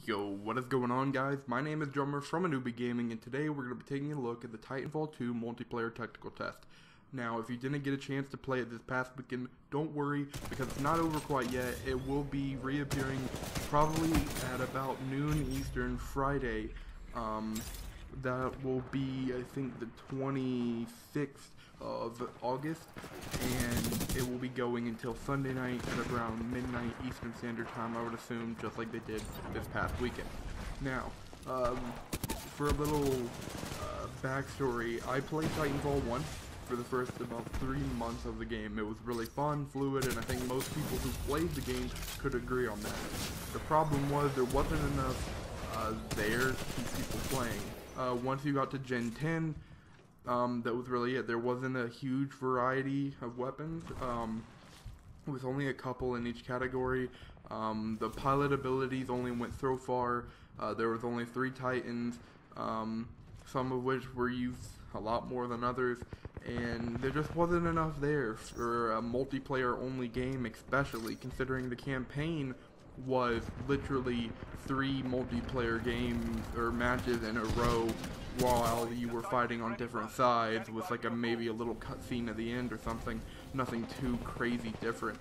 Yo, what is going on, guys? My name is Drummer from A Newbie Gaming, and today we're going to be taking a look at the TitanFall 2 multiplayer technical test. Now, if you didn't get a chance to play it this past weekend, don't worry, because it's not over quite yet. It will be reappearing probably at about noon Eastern Friday. That will be, I think, the 26th of August, and it will be going until Sunday night at around midnight Eastern Standard Time, I would assume, just like they did this past weekend. Now, for a little backstory, I played TitanFall 1 for the first about 3 months of the game. It was really fun, fluid, and I think most people who played the game could agree on that. The problem was there wasn't enough there to keep people playing. Once you got to Gen 10, that was really it. There wasn't a huge variety of weapons, with only a couple in each category. The pilot abilities only went so far. There was only 3 Titans, some of which were used a lot more than others, and there just wasn't enough there for a multiplayer only game, especially considering the campaign was literally 3 multiplayer games or matches in a row while you were fighting on different sides with like maybe a little cutscene at the end or something. Nothing too crazy different.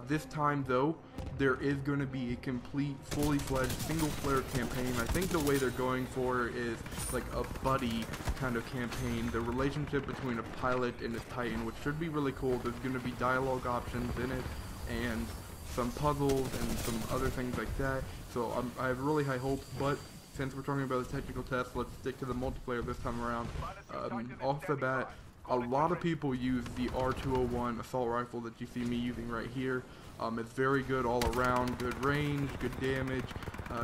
This time though, there is going to be a complete, fully fledged single player campaign. I think the way they're going for is like a buddy kind of campaign. The relationship between a pilot and a Titan, which should be really cool. There's going to be dialogue options in it and some puzzles and some other things like that. So I have really high hopes, but since we're talking about the technical test, let's stick to the multiplayer this time around. Off the bat, a lot of people use the R201 assault rifle that you see me using right here. It's very good all around, good range, good damage,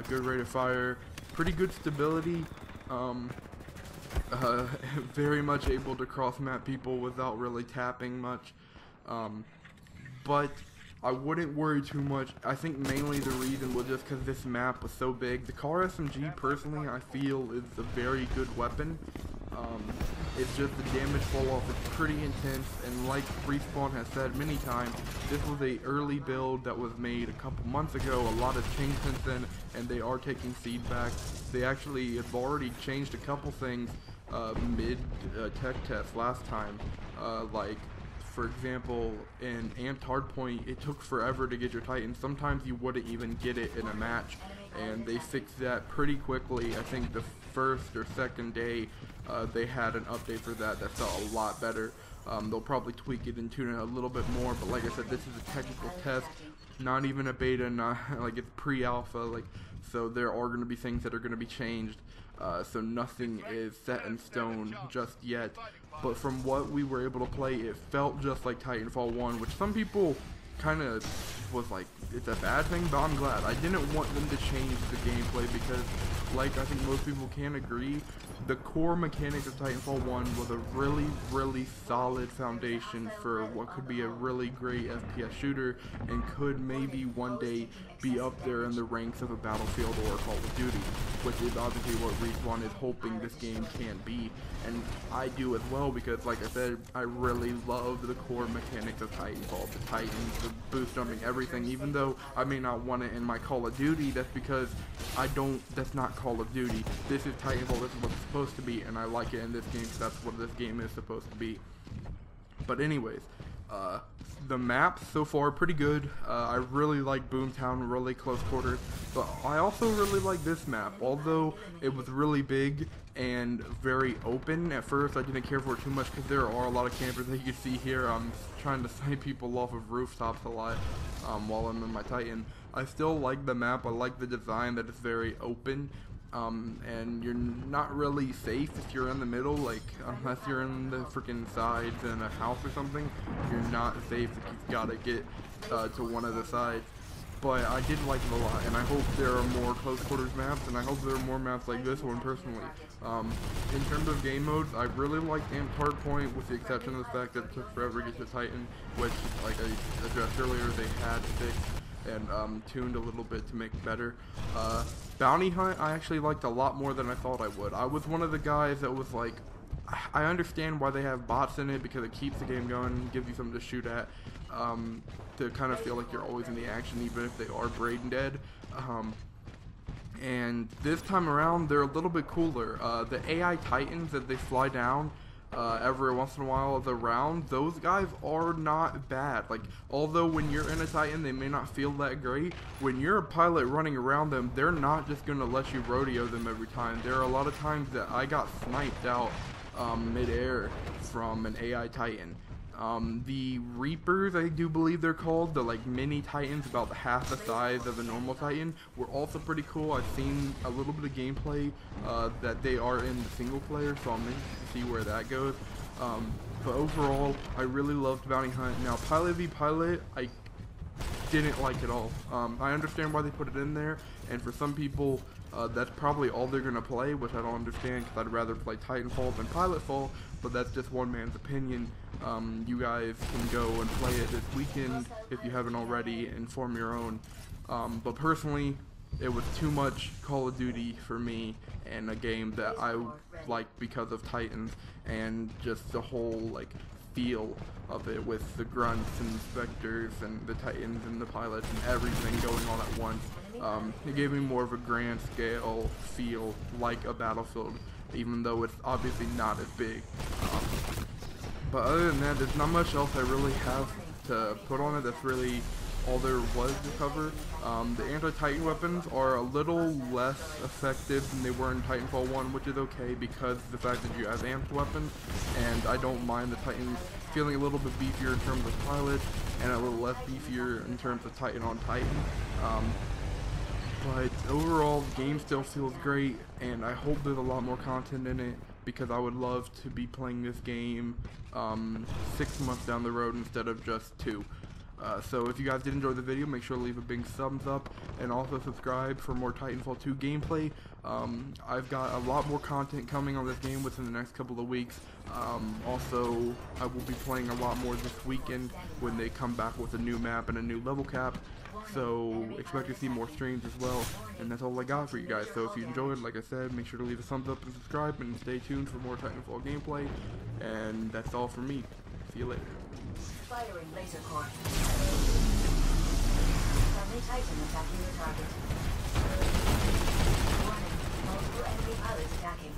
good rate of fire, pretty good stability, very much able to cross map people without really tapping much, but I wouldn't worry too much. I think mainly the reason was just because this map was so big. The car SMG, personally, I feel is a very good weapon. It's just the damage fall off is pretty intense, and like Respawn has said many times, this was a early build that was made a couple months ago. A lot has changed since then, and they are taking feedback. They actually have already changed a couple things mid tech test last time, like, for example, in Amped Hardpoint, it took forever to get your Titan. Sometimes you wouldn't even get it in a match, and they fixed that pretty quickly. I think the first or second day they had an update for that felt a lot better. They'll probably tweak it and tune it a little bit more, but like I said, this is a technical test, not even a beta, not like it's pre-alpha, like, so there are going to be things that are going to be changed. So nothing is set in stone just yet, but from what we were able to play, it felt just like TitanFall 1, which some people kind of was like, it's a bad thing, but I'm glad. I didn't want them to change the gameplay because, like I think most people can agree, the core mechanics of TitanFall 1 was a really, really solid foundation for what could be a really great FPS shooter and could maybe one day be up there in the ranks of a Battlefield or a Call of Duty, which is obviously what Respawn is hoping this game can be. And I do as well because, like I said, I really love the core mechanics of TitanFall, the Titans, the boost jumping, everything. Even though I may not want it in my Call of Duty, that's because that's not Call of Duty. This is TitanFall, this is what it's supposed to be, and I like it in this game because that's what this game is supposed to be. But anyways, the maps so far pretty good. I really like Boomtown, really close quarters, but I also really like this map. Although it was really big and very open at first, I didn't care for it too much because there are a lot of campers that you can see here. I'm trying to snipe people off of rooftops a lot while I'm in my Titan. I still like the map. I like the design that it's very open. And you're not really safe if you're in the middle, like, unless you're in the freaking sides in a house or something, you're not safe if you've got to get to one of the sides. But I did like it a lot, and I hope there are more close quarters maps, and I hope there are more maps like this one personally. In terms of game modes, I really liked Amped Hardpoint, with the exception of the fact that it took forever to get to Titan, which, like I addressed earlier, they had fixed and tuned a little bit to make it better. Bounty Hunt I actually liked a lot more than I thought I would. I was one of the guys that was like, I understand why they have bots in it because it keeps the game going and gives you something to shoot at, to kind of feel like you're always in the action even if they are brain dead. And this time around, they're a little bit cooler. The AI Titans that they fly down every once in a while of the round, those guys are not bad. Like, although when you're in a Titan, they may not feel that great, when you're a pilot running around them, they're not just going to let you rodeo them every time. There are a lot of times that I got sniped out mid-air from an AI Titan. The Reapers, I do believe they're called, the like mini Titans about half the size of a normal Titan, were also pretty cool. I've seen a little bit of gameplay that they are in the single player, so I'm interested to see where that goes. But overall, I really loved Bounty Hunt. Now, Pilot v Pilot, I didn't like at all. I understand why they put it in there, and for some people, that's probably all they're going to play, which I don't understand because I'd rather play TitanFall than Pilotfall, but that's just one man's opinion. You guys can go and play it this weekend if you haven't already and form your own. But personally, it was too much Call of Duty for me, and a game that I liked because of Titans and just the whole like feel of it with the grunts and the specters and the Titans and the pilots and everything going on at once. It gave me more of a grand scale feel like a Battlefield, even though it's obviously not as big. But other than that, there's not much else I really have to put on it. That's really all there was to cover. The anti-Titan weapons are a little less effective than they were in Titanfall 1, which is okay because of the fact that you have amped weapons, and I don't mind the Titans feeling a little bit beefier in terms of pilots and a little less beefier in terms of Titan on Titan. But overall, the game still feels great, and I hope there's a lot more content in it because I would love to be playing this game 6 months down the road instead of just 2. So if you guys did enjoy the video, make sure to leave a big thumbs up and also subscribe for more Titanfall 2 gameplay. I've got a lot more content coming on this game within the next couple of weeks. Also, I will be playing a lot more this weekend when they come back with a new map and a new level cap. So expect to see more streams as well. And that's all I got for you guys. So if you enjoyed, like I said, make sure to leave a thumbs up and subscribe and stay tuned for more Titanfall gameplay. And that's all for me. See you later. Firing laser core. Friendly Titan attacking your target. Warning, multiple enemy pilots attacking.